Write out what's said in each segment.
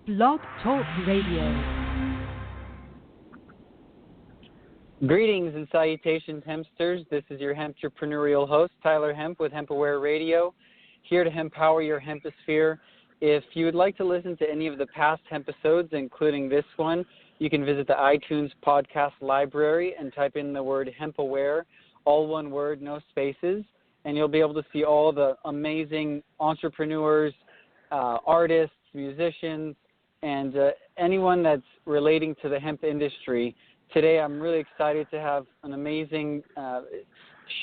Blog Talk Radio. Greetings and salutations, hempsters. This is your hemptrepreneurial host, Tyler Hemp with HempAware Radio, here to empower your hemposphere. If you would like to listen to any of the past hempisodes, including this one, you can visit the iTunes podcast library and type in the word HempAware, all one word, no spaces, and you'll be able to see all the amazing entrepreneurs, artists, musicians, and anyone that's relating to the hemp industry. Today, I'm really excited to have an amazing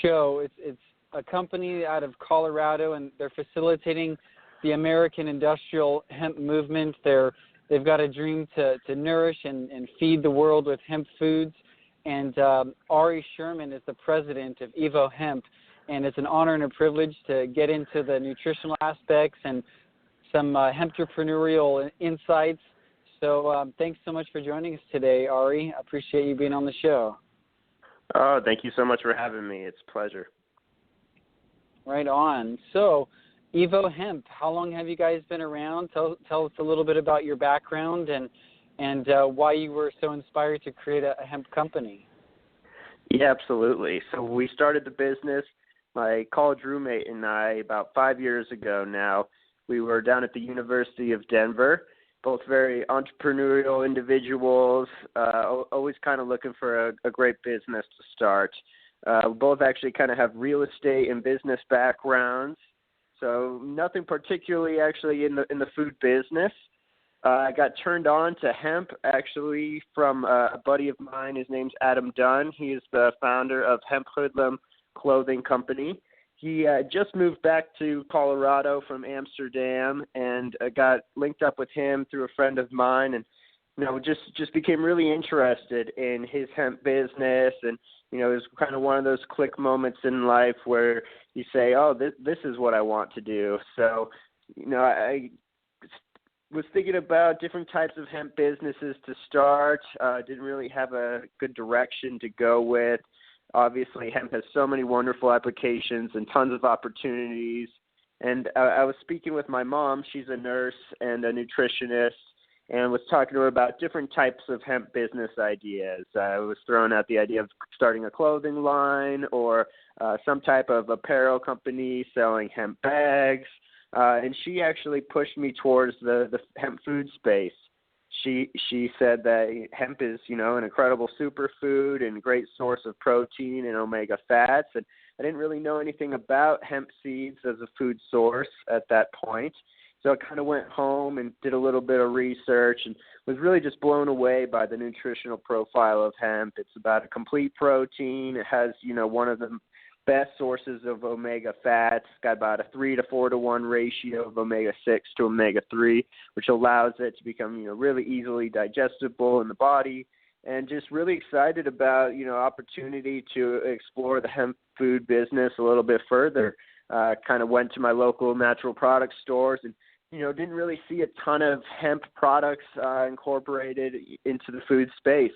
show. It's a company out of Colorado, and they're facilitating the American industrial hemp movement. They've got a dream to nourish and feed the world with hemp foods. And Ari Sherman is the president of EVO Hemp, and it's an honor and a privilege to get into the nutritional aspects and some hempreneurial insights. So thanks so much for joining us today, Ari. I appreciate you being on the show. Oh, thank you so much for having me. It's a pleasure. Right on. So, EVO Hemp, how long have you guys been around? Tell us a little bit about your background and why you were so inspired to create a hemp company. Yeah, absolutely. So we started the business, my college roommate and I, about 5 years ago now. We were down at the University of Denver, both very entrepreneurial individuals, always kind of looking for a great business to start. We both actually kind of have real estate and business backgrounds, so nothing particularly actually in the food business. I got turned on to hemp actually from a buddy of mine. His name's Adam Dunn. He is the founder of Hemp Hoodlum Clothing Company. He just moved back to Colorado from Amsterdam, and got linked up with him through a friend of mine, and just became really interested in his hemp business. And it was kind of one of those click moments in life where you say, "Oh, this is what I want to do." So, I was thinking about different types of hemp businesses to start. Didn't really have a good direction to go with. Obviously, hemp has so many wonderful applications and tons of opportunities. And I was speaking with my mom. She's a nurse and a nutritionist, and was talking to her about different types of hemp business ideas. I was throwing out the idea of starting a clothing line or some type of apparel company selling hemp bags. And she actually pushed me towards the hemp food space. She said that hemp is, an incredible superfood and great source of protein and omega fats. And I didn't really know anything about hemp seeds as a food source at that point. So I kind of went home and did a little bit of research and was really just blown away by the nutritional profile of hemp. It's about a complete protein. It has, one of the best sources of omega fats. It's got about a 3 to 4 to 1 ratio of omega-6 to omega-3, which allows it to become, really easily digestible in the body. And just really excited about, opportunity to explore the hemp food business a little bit further. Kind of went to my local natural product stores and, didn't really see a ton of hemp products incorporated into the food space.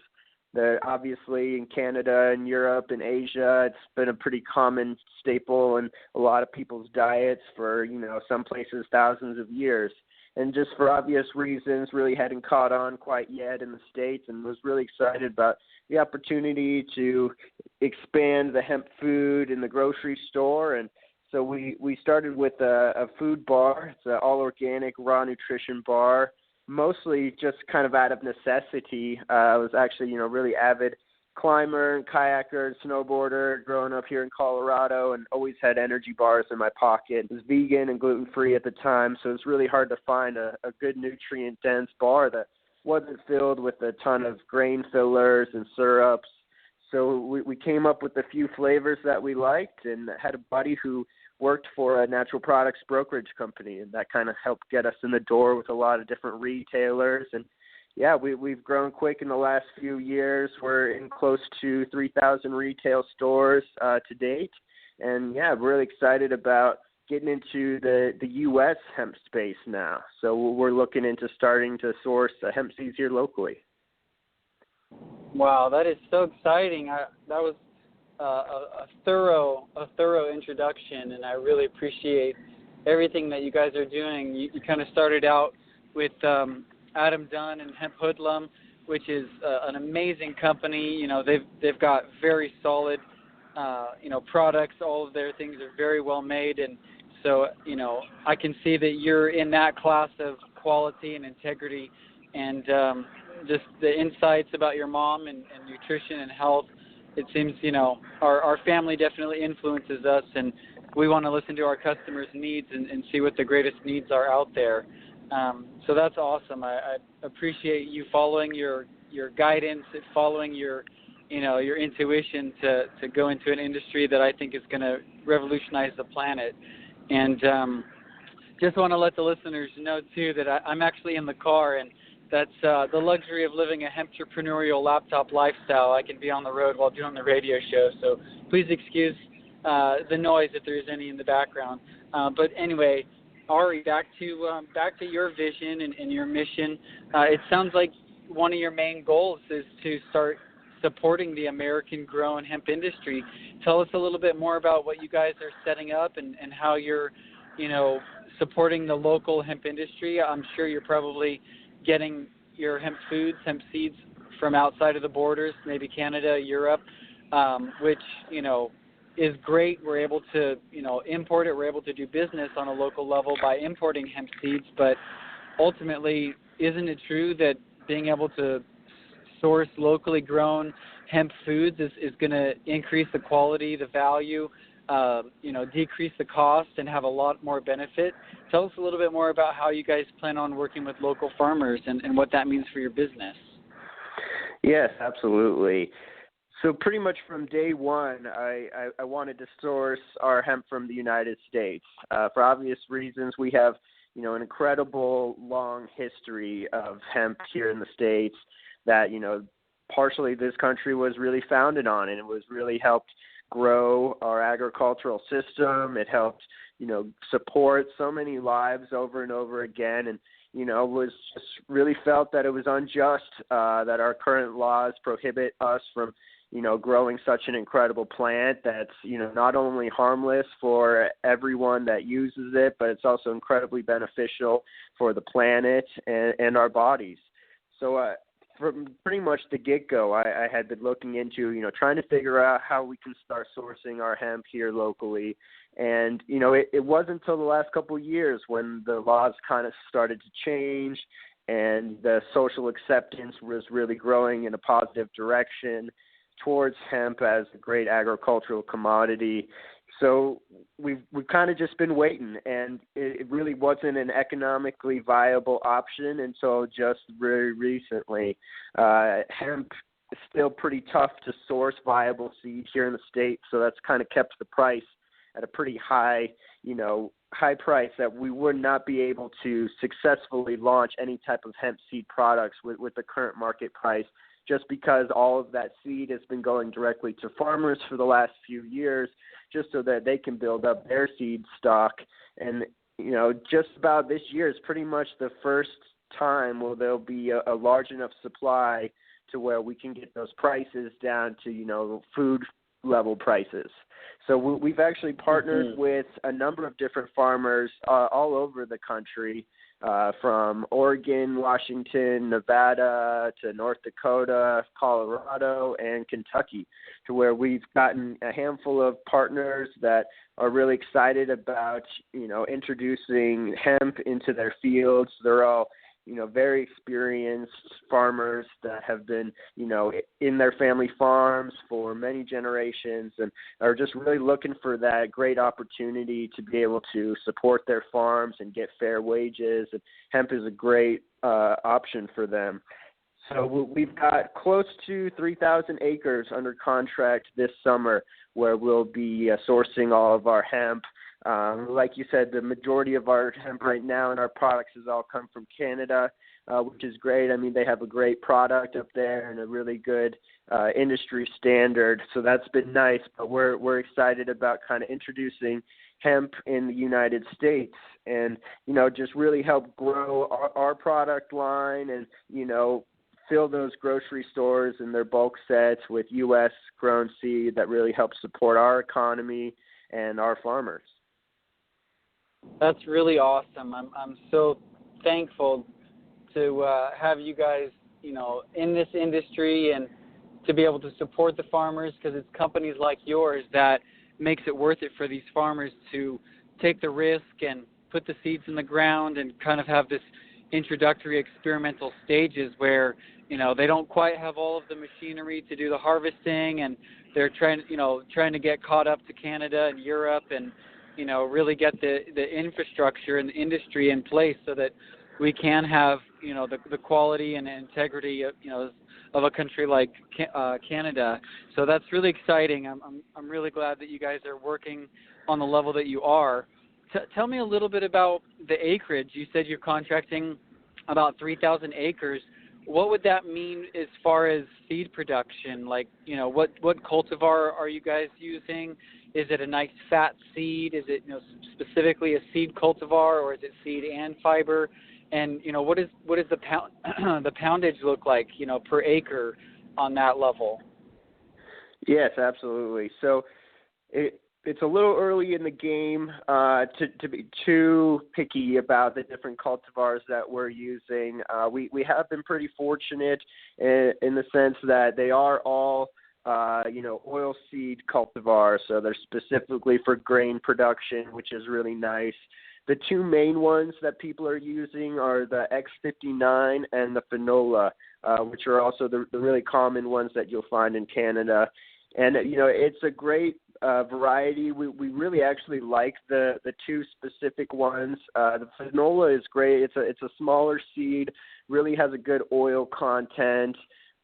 Obviously in Canada and Europe and Asia, it's been a pretty common staple in a lot of people's diets for, some places thousands of years. And just for obvious reasons, really hadn't caught on quite yet in the States, and was really excited about the opportunity to expand the hemp food in the grocery store. And so we started with a food bar. It's an all-organic raw nutrition bar, mostly just kind of out of necessity. I was actually, really avid climber and kayaker and snowboarder growing up here in Colorado, and always had energy bars in my pocket. It was vegan and gluten-free at the time, so it's really hard to find a good nutrient-dense bar that wasn't filled with a ton of grain fillers and syrups. So we came up with a few flavors that we liked, and had a buddy who worked for a natural products brokerage company, and that kind of helped get us in the door with a lot of different retailers. And yeah, we've grown quick in the last few years. We're in close to 3,000 retail stores to date. And yeah, I'm really excited about getting into the U.S. hemp space now. So we're looking into starting to source hemp seeds here locally. Wow, that is so exciting. That was a thorough introduction, and I really appreciate everything that you guys are doing. You kind of started out with Adam Dunn and Hemp Hoodlum, which is an amazing company. You know, they've got very solid, products. All of their things are very well made, and so, I can see that you're in that class of quality and integrity, and just the insights about your mom and nutrition and health. It seems, our family definitely influences us, and we want to listen to our customers' needs and see what the greatest needs are out there. So that's awesome. I appreciate you following your guidance, following your intuition to go into an industry that I think is going to revolutionize the planet. And just want to let the listeners know, too, that I'm actually in the car, and that's the luxury of living a hemp-entrepreneurial laptop lifestyle. I can be on the road while doing the radio show, so please excuse the noise if there's any in the background. But anyway, Ari, back to your vision and your mission. It sounds like one of your main goals is to start supporting the American-grown hemp industry. Tell us a little bit more about what you guys are setting up and how you're, supporting the local hemp industry. I'm sure you're probably getting your hemp foods, hemp seeds from outside of the borders, maybe Canada, Europe, which, is great. We're able to, import it. We're able to do business on a local level by importing hemp seeds. But ultimately, isn't it true that being able to source locally grown hemp foods is going to increase the quality, the value, decrease the cost, and have a lot more benefit? Tell us a little bit more about how you guys plan on working with local farmers and what that means for your business. Yes, absolutely. So pretty much from day one, I wanted to source our hemp from the United States. For obvious reasons, we have, an incredible long history of hemp here in the States that, partially this country was really founded on, and it was really helped grow our agricultural system. It helped, support so many lives over and over again, and, was just really felt that it was unjust that our current laws prohibit us from, growing such an incredible plant that's, not only harmless for everyone that uses it, but it's also incredibly beneficial for the planet and our bodies. So from pretty much the get-go, I had been looking into, trying to figure out how we can start sourcing our hemp here locally. And, it wasn't until the last couple of years when the laws kind of started to change and the social acceptance was really growing in a positive direction towards hemp as a great agricultural commodity. So we've kind of just been waiting, and it really wasn't an economically viable option until just very recently. Hemp is still pretty tough to source viable seed here in the States, so that's kind of kept the price at a pretty high price that we would not be able to successfully launch any type of hemp seed products with the current market price, just because all of that seed has been going directly to farmers for the last few years, just so that they can build up their seed stock. And, just about this year is pretty much the first time where there'll be a large enough supply to where we can get those prices down to, food level prices. So we've actually partnered with a number of different farmers all over the country, from Oregon, Washington, Nevada to North Dakota, Colorado, and Kentucky, to where we've gotten a handful of partners that are really excited about, introducing hemp into their fields. They're all, very experienced farmers that have been, in their family farms for many generations and are just really looking for that great opportunity to be able to support their farms and get fair wages. And hemp is a great option for them. So we've got close to 3,000 acres under contract this summer where we'll be sourcing all of our hemp. Like you said, the majority of our hemp right now and our products has all come from Canada, which is great. I mean, they have a great product up there and a really good industry standard. So that's been nice, but we're excited about kind of introducing hemp in the United States and, just really help grow our product line and, fill those grocery stores and their bulk sets with U.S. grown seed that really helps support our economy and our farmers. That's really awesome. I'm so thankful to have you guys, in this industry and to be able to support the farmers, because it's companies like yours that makes it worth it for these farmers to take the risk and put the seeds in the ground and kind of have this introductory experimental stages where, they don't quite have all of the machinery to do the harvesting, and they're trying to get caught up to Canada and Europe and, really get the infrastructure and the industry in place so that we can have, the quality and integrity of, of a country like Canada. So that's really exciting. I'm really glad that you guys are working on the level that you are. Tell me a little bit about the acreage. You said you're contracting about 3,000 acres. What would that mean as far as seed production? Like, what cultivar are you guys using? Is it a nice fat seed? Is it, specifically a seed cultivar, or is it seed and fiber? And what does the poundage look like, per acre on that level? Yes, absolutely. So it's a little early in the game to be too picky about the different cultivars that we're using. We have been pretty fortunate in the sense that they are all oil seed cultivars, so they're specifically for grain production, which is really nice. The two main ones that people are using are the X59 and the Finola, which are also the really common ones that you'll find in Canada. And, it's a great variety. We really actually like the two specific ones. The Finola is great. It's a smaller seed, really has a good oil content.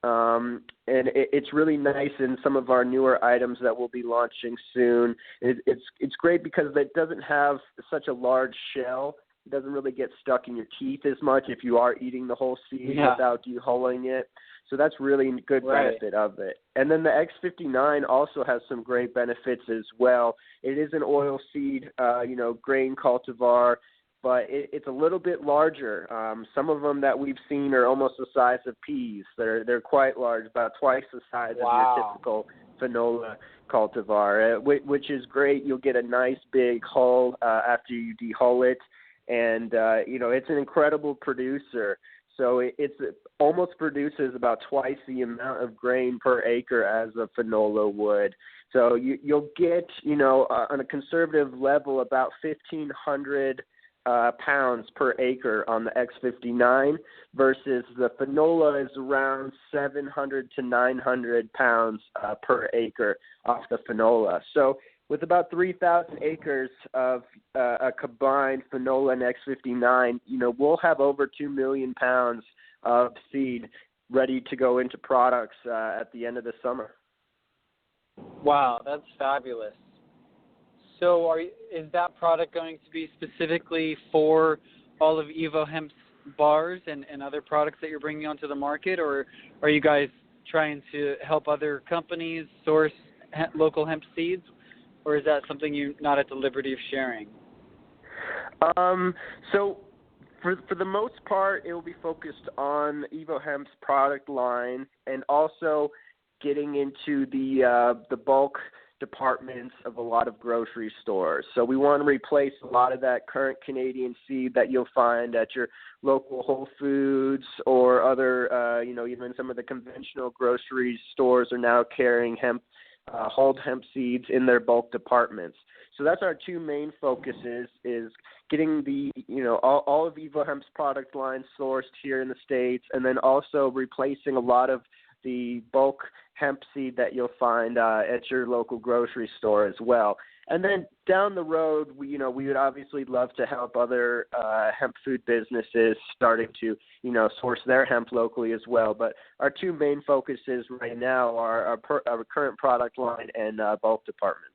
And it's really nice in some of our newer items that we'll be launching soon. It's great because it doesn't have such a large shell. It doesn't really get stuck in your teeth as much if you are eating the whole seed without dehulling it. So that's really a good benefit of it. And then the X59 also has some great benefits as well. It is an oil seed, grain cultivar, but it's a little bit larger. Some of them that we've seen are almost the size of peas. They're quite large, about twice the size of your typical Finola cultivar, which is great. You'll get a nice big hull after you dehull it, and it's an incredible producer. So it almost produces about twice the amount of grain per acre as a Finola would. So you'll get, on a conservative level, about 1,500 pounds per acre on the X59 versus the Finola is around 700 to 900 pounds per acre off the Finola. So with about 3,000 acres of a combined Finola and X59, we'll have over 2 million pounds of seed ready to go into products at the end of the summer. Wow, that's fabulous. So is that product going to be specifically for all of EVO Hemp's bars and other products that you're bringing onto the market, or are you guys trying to help other companies source local hemp seeds, or is that something you're not at the liberty of sharing? So for the most part, it will be focused on EVO Hemp's product line and also getting into the bulk departments of a lot of grocery stores. So we want to replace a lot of that current Canadian seed that you'll find at your local Whole Foods or other, even some of the conventional grocery stores are now carrying hulled hemp seeds in their bulk departments. So that's our two main focuses, is getting the, all of EVO Hemp's product line sourced here in the States, and then also replacing a lot of the bulk hemp seed that you'll find at your local grocery store as well. And then down the road, we would obviously love to help other hemp food businesses starting to, source their hemp locally as well. But our two main focuses right now are our current product line and bulk departments.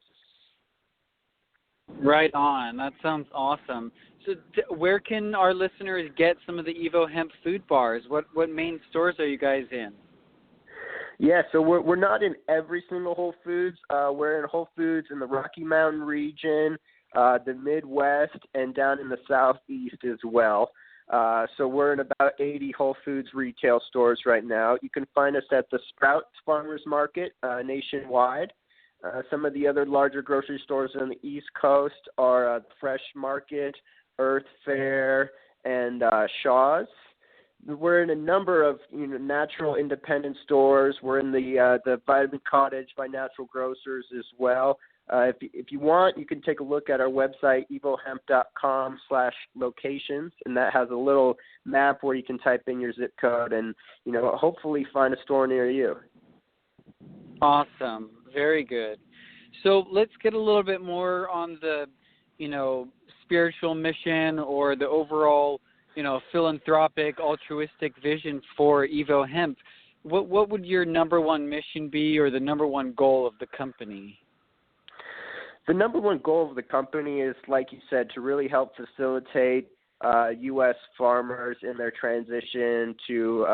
Right on. That sounds awesome. So where can our listeners get some of the EVO Hemp food bars? What main stores are you guys in? Yeah, so we're not in every single Whole Foods. We're in Whole Foods in the Rocky Mountain region, the Midwest, and down in the Southeast as well. So we're in about 80 Whole Foods retail stores right now. You can find us at the Sprouts Farmers Market nationwide. Some of the other larger grocery stores on the East Coast are Fresh Market, Earth Fare, and Shaw's. we're in a number of natural independent stores. We're in the Vitamin Cottage by Natural Grocers as well. If you want, you can take a look at our website, evohemp.com/locations, and that has a little map where you can type in your zip code and, hopefully find a store near you. Awesome. Very good. So let's get a little bit more on the, spiritual mission or the overall, philanthropic, altruistic vision for EVO Hemp. What would your number one mission be, or the number one goal of the company? The number one goal of the company is, like you said, to really help facilitate U.S. farmers in their transition to,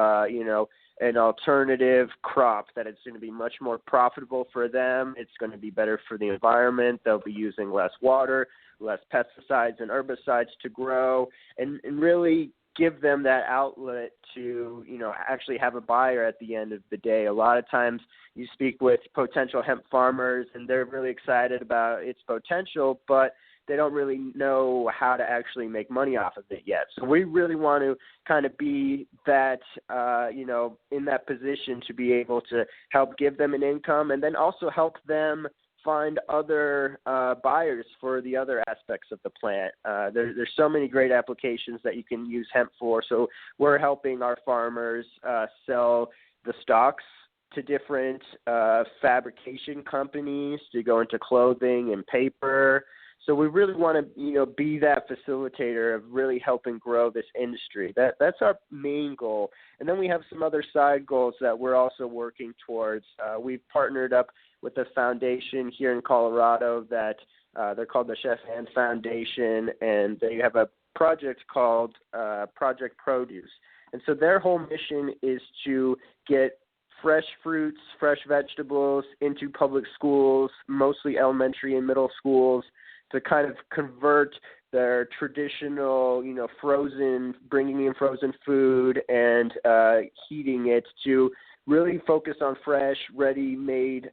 an alternative crop that it's going to be much more profitable for them. It's going to be better for the environment. They'll be using less water, less pesticides and herbicides to grow, and really give them that outlet to, actually have a buyer at the end of the day. A lot of times you speak with potential hemp farmers and they're really excited about its potential, but they don't really know how to actually make money off of it yet. So we really want to kind of be that, in that position to be able to help give them an income and then also help them find other buyers for the other aspects of the plant. There's so many great applications that you can use hemp for. So we're helping our farmers sell the stalks to different fabrication companies to go into clothing and paper. So we really want to, be that facilitator of really helping grow this industry. That's our main goal. And then we have some other side goals that we're also working towards. We've partnered up with a foundation here in Colorado that they're called the Chef Hand Foundation, and they have a project called Project Produce. And so their whole mission is to get fresh fruits, fresh vegetables into public schools, mostly elementary and middle schools, to kind of convert their traditional, bringing in frozen food and heating it to really focus on fresh, ready-made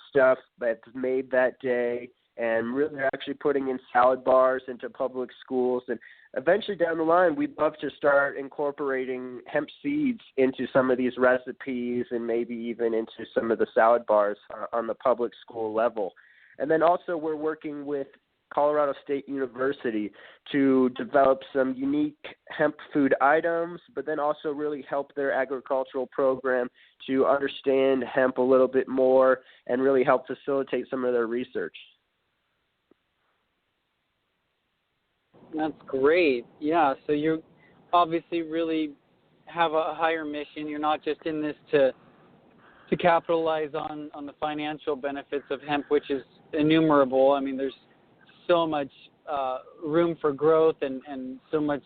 stuff that's made that day, and really actually putting in salad bars into public schools. And eventually down the line, we'd love to start incorporating hemp seeds into some of these recipes and maybe even into some of the salad bars on the public school level. And then also we're working with Colorado State University to develop some unique hemp food items, but then also really help their agricultural program to understand hemp a little bit more and really help facilitate some of their research. That's great. Yeah, so you obviously really have a higher mission. You're not just in this to capitalize on the financial benefits of hemp, which is innumerable. I mean, there's so much room for growth and so much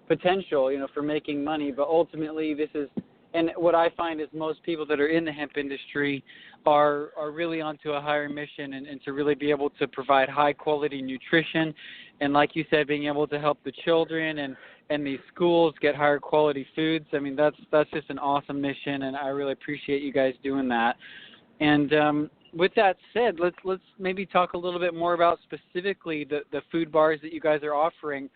potential, for making money. But ultimately, this is, and what I find is most people that are in the hemp industry are really onto a higher mission and to really be able to provide high quality nutrition. And like you said, being able to help the children and these schools get higher quality foods. I mean, that's just an awesome mission, and I really appreciate you guys doing that. And with that said, let's maybe talk a little bit more about specifically the food bars that you guys are offering.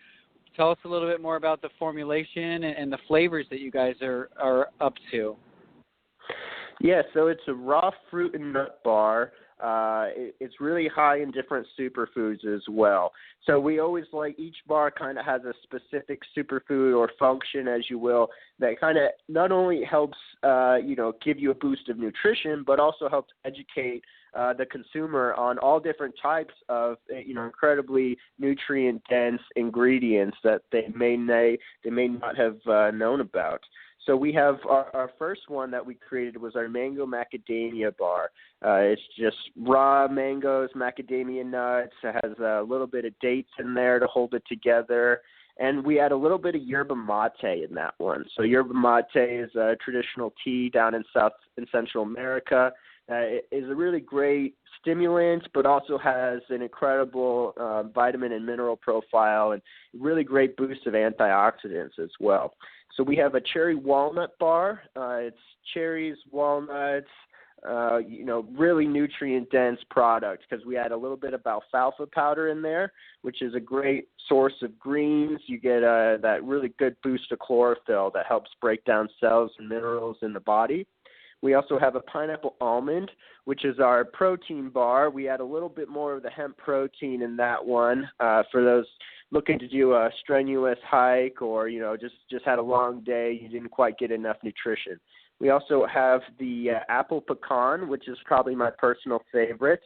Tell us a little bit more about the formulation and the flavors that you guys are up to. Yeah, so it's a raw fruit and nut bar. It's really high in different superfoods as well. So we always each bar kind of has a specific superfood or function, as you will, that kind of not only helps, give you a boost of nutrition, but also helps educate the consumer on all different types of, incredibly nutrient-dense ingredients that they may not have known about. So we have our first one that we created was our mango macadamia bar. It's just raw mangoes, macadamia nuts. It has a little bit of dates in there to hold it together. And we add a little bit of yerba mate in that one. So yerba mate is a traditional tea down in South and Central America. It is a really great stimulant, but also has an incredible vitamin and mineral profile and really great boost of antioxidants as well. So we have a cherry walnut bar. It's cherries, walnuts, really nutrient-dense product because we add a little bit of alfalfa powder in there, which is a great source of greens. You get that really good boost of chlorophyll that helps break down cells and minerals in the body. We also have a pineapple almond, which is our protein bar. We add a little bit more of the hemp protein in that one for those looking to do a strenuous hike or, just had a long day, you didn't quite get enough nutrition. We also have the apple pecan, which is probably my personal favorite.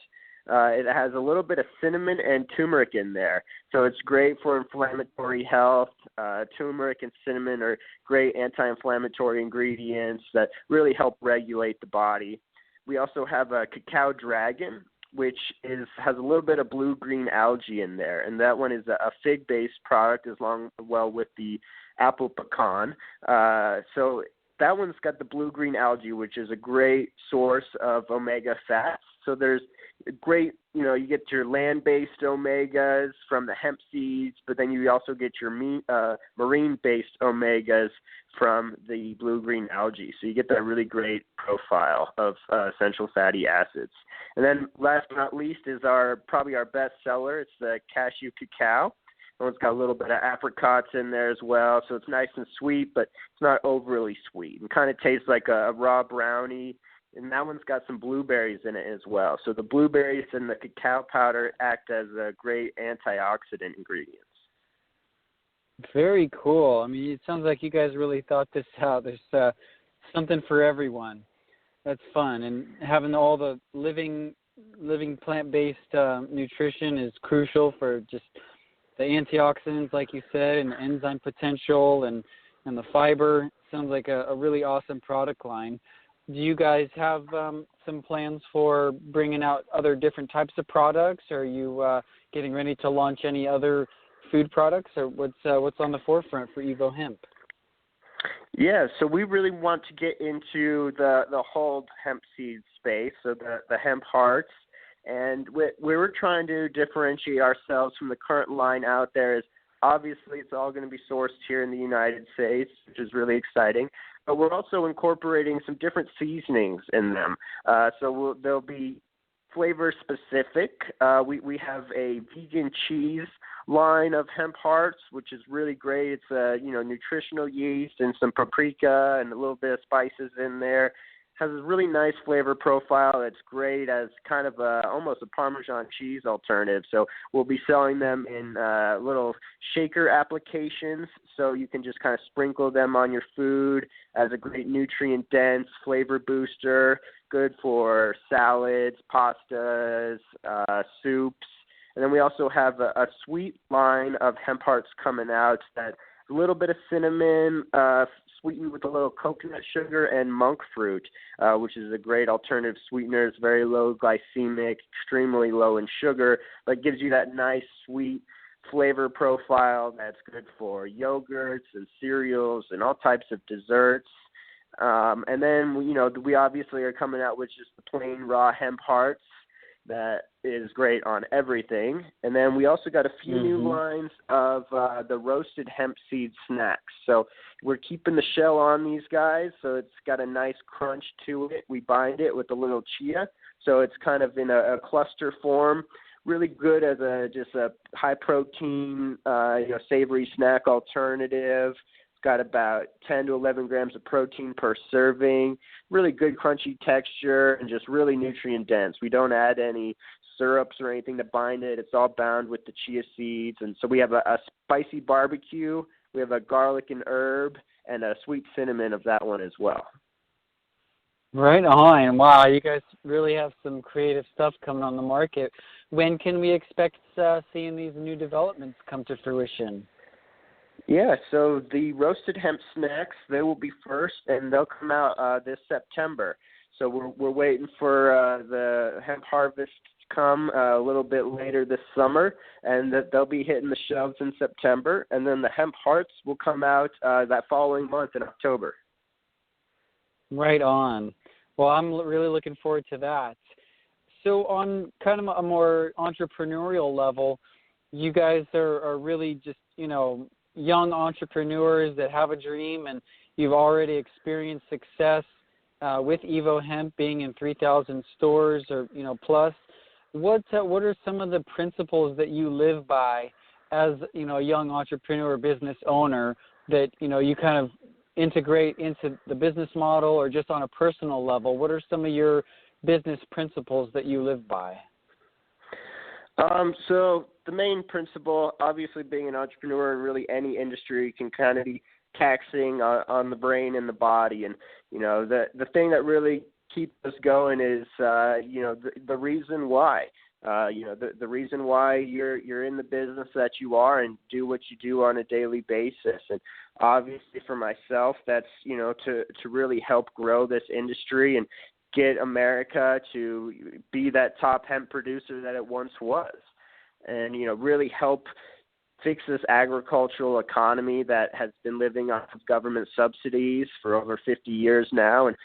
It has a little bit of cinnamon and turmeric in there, so it's great for inflammatory health. Turmeric and cinnamon are great anti-inflammatory ingredients that really help regulate the body. We also have a cacao dragon, which has a little bit of blue-green algae in there, and that one is a fig-based product well with the apple pecan. So that one's got the blue-green algae, which is a great source of omega fats. So there's great, you get your land-based omegas from the hemp seeds, but then you also get your marine-based omegas from the blue-green algae. So you get that really great profile of essential fatty acids. And then last but not least is probably our best seller. It's the cashew cacao. That one's got a little bit of apricots in there as well, so it's nice and sweet, but it's not overly sweet. It kind of tastes like a raw brownie. And that one's got some blueberries in it as well. So the blueberries and the cacao powder act as a great antioxidant ingredients. Very cool. I mean, it sounds like you guys really thought this out. There's something for everyone. That's fun. And having all the living plant-based nutrition is crucial for just the antioxidants, like you said, and the enzyme potential and the fiber. Sounds like a really awesome product line. Do you guys have some plans for bringing out other different types of products? Are you getting ready to launch any other food products, or what's on the forefront for EVO Hemp? Yeah, so we really want to get into the whole hemp seed space, so the hemp hearts, and we're trying to differentiate ourselves from the current line out there. Is obviously it's all going to be sourced here in the United States, which is really exciting. But we're also incorporating some different seasonings in them. So they'll be flavor specific. We have a vegan cheese line of hemp hearts, which is really great. It's a nutritional yeast and some paprika and a little bit of spices in there. Has a really nice flavor profile. It's great as kind of almost a Parmesan cheese alternative. So we'll be selling them in little shaker applications, so you can just kind of sprinkle them on your food as a great nutrient-dense flavor booster. Good for salads, pastas, soups. And then we also have a sweet line of hemp hearts coming out that a little bit of cinnamon, sweetened with a little coconut sugar and monk fruit, which is a great alternative sweetener. It's very low glycemic, extremely low in sugar, but gives you that nice sweet flavor profile that's good for yogurts and cereals and all types of desserts. And then, we obviously are coming out with just the plain raw hemp hearts. That is great on everything. And then we also got a few new lines of the roasted hemp seed snacks. So we're keeping the shell on these guys, so it's got a nice crunch to it. We bind it with a little chia, so it's kind of in a cluster form. Really good as just a high protein, savory snack alternative. Got about 10 to 11 grams of protein per serving, really good crunchy texture, and just really nutrient dense. We don't add any syrups or anything to bind it. It's all bound with the chia seeds. And so we have a spicy barbecue, we have a garlic and herb, and a sweet cinnamon of that one as well. Right on. Wow, you guys really have some creative stuff coming on the market. When can we expect seeing these new developments come to fruition? Yeah, so the roasted hemp snacks, they will be first, and they'll come out this September. So we're waiting for the hemp harvest to come a little bit later this summer, and they'll be hitting the shelves in September. And then the hemp hearts will come out that following month in October. Right on. Well, I'm really looking forward to that. So on kind of a more entrepreneurial level, you guys are really just, young entrepreneurs that have a dream, and you've already experienced success with EVO Hemp being in 3,000 stores or plus, what are some of the principles that you live by as a young entrepreneur, business owner that you kind of integrate into the business model, or just on a personal level? What are some of your business principles that you live by? So the main principle, obviously, being an entrepreneur in really any industry can kind of be taxing on the brain and the body. And, the thing that really keeps us going is, the reason why. The reason why you're in the business that you are and do what you do on a daily basis. And obviously for myself, that's, to really help grow this industry and get America to be that top hemp producer that it once was, and, really help fix this agricultural economy that has been living off of government subsidies for over 50 years now, and,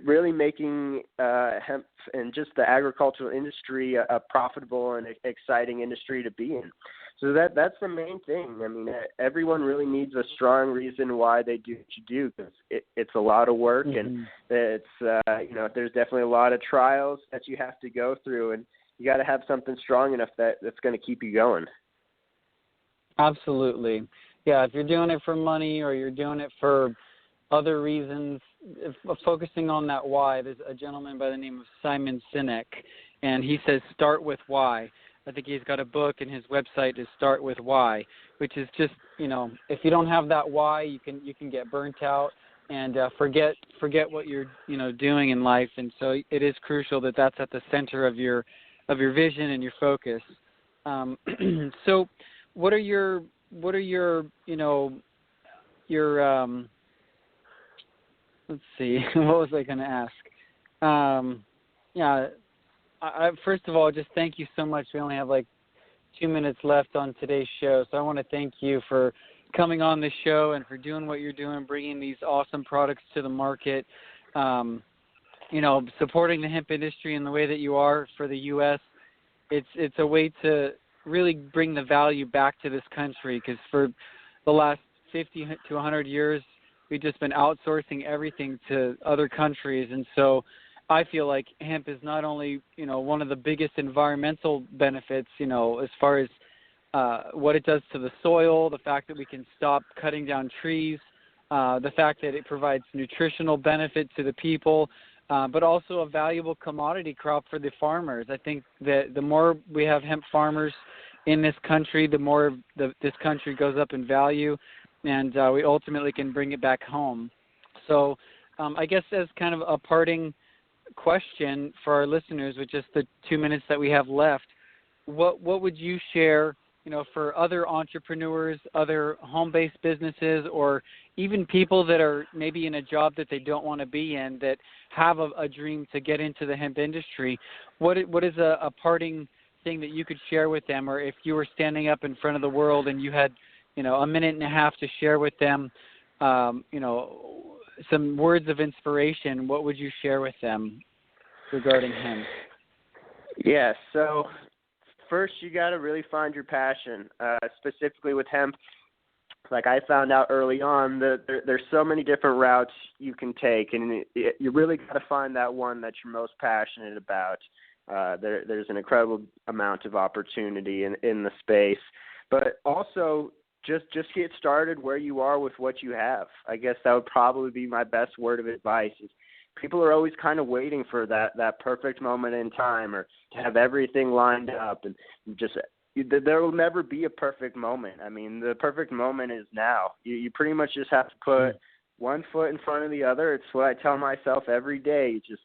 really making hemp and just the agricultural industry a profitable and exciting industry to be in. So that's the main thing. I mean, everyone really needs a strong reason why they do what you do, because it's a lot of work, and it's there's definitely a lot of trials that you have to go through, and you got to have something strong enough that's going to keep you going. Absolutely. Yeah, if you're doing it for money or you're doing it for other reasons, focusing on that why. There's a gentleman by the name of Simon Sinek, and he says start with why. I think he's got a book, and his website is Start With Why, which is just, if you don't have that why, you can get burnt out and forget what you're doing in life. And so it is crucial that that's at the center of your vision and your focus. So what are your let's see, what was I going to ask? I first of all, just thank you so much. We only have like 2 minutes left on today's show, so I want to thank you for coming on the show and for doing what you're doing, bringing these awesome products to the market, supporting the hemp industry in the way that you are for the U.S. It's a way to really bring the value back to this country, because for the last 50 to 100 years, we've just been outsourcing everything to other countries. And so I feel like hemp is not only, one of the biggest environmental benefits, as far as what it does to the soil, the fact that we can stop cutting down trees, the fact that it provides nutritional benefit to the people, but also a valuable commodity crop for the farmers. I think that the more we have hemp farmers in this country, the more this country goes up in value, and we ultimately can bring it back home. So I guess as kind of a parting question for our listeners, with just the 2 minutes that we have left, what would you share, for other entrepreneurs, other home-based businesses, or even people that are maybe in a job that they don't want to be in, that have a dream to get into the hemp industry? What is a parting thing that you could share with them? Or if you were standing up in front of the world and you had, a minute and a half to share with them, some words of inspiration, what would you share with them regarding hemp? Yeah, so first you got to really find your passion, specifically with hemp. Like I found out early on that there's so many different routes you can take, and you really got to find that one that you're most passionate about. There's an incredible amount of opportunity in the space, but also just get started where you are with what you have. I guess that would probably be my best word of advice. Is people are always kind of waiting for that perfect moment in time, or to have everything lined up, and just there will never be a perfect moment. I mean, the perfect moment is now. You pretty much just have to put one foot in front of the other. It's what I tell myself every day. Just,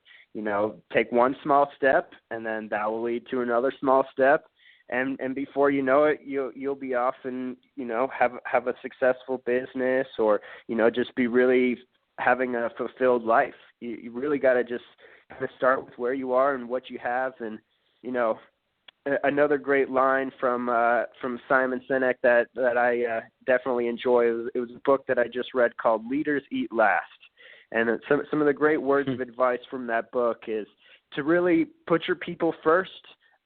take one small step, and then that will lead to another small step. And before you know it, you'll be off and, have a successful business, or, just be really having a fulfilled life. You really got to just kind of start with where you are and what you have. And, another great line from Simon Sinek that I definitely enjoy. It was a book that I just read called Leaders Eat Last. And some of the great words of advice from that book is to really put your people first,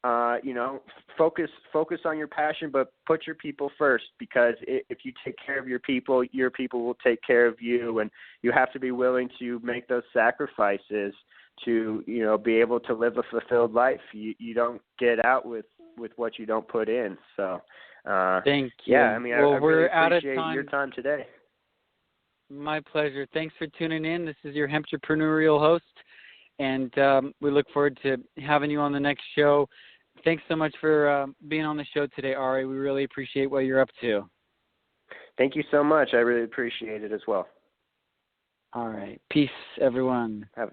focus on your passion, but put your people first, because if you take care of your people will take care of you, and you have to be willing to make those sacrifices to, be able to live a fulfilled life. You don't get out with what you don't put in. So, thank you. Yeah, I mean, well, I we're really out of appreciate time. your time today. My pleasure. Thanks for tuning in. This is your Hemptrepreneurial host, and we look forward to having you on the next show. Thanks so much for being on the show today, Ari. We really appreciate what you're up to. Thank you so much. I really appreciate it as well. All right. Peace, everyone. Have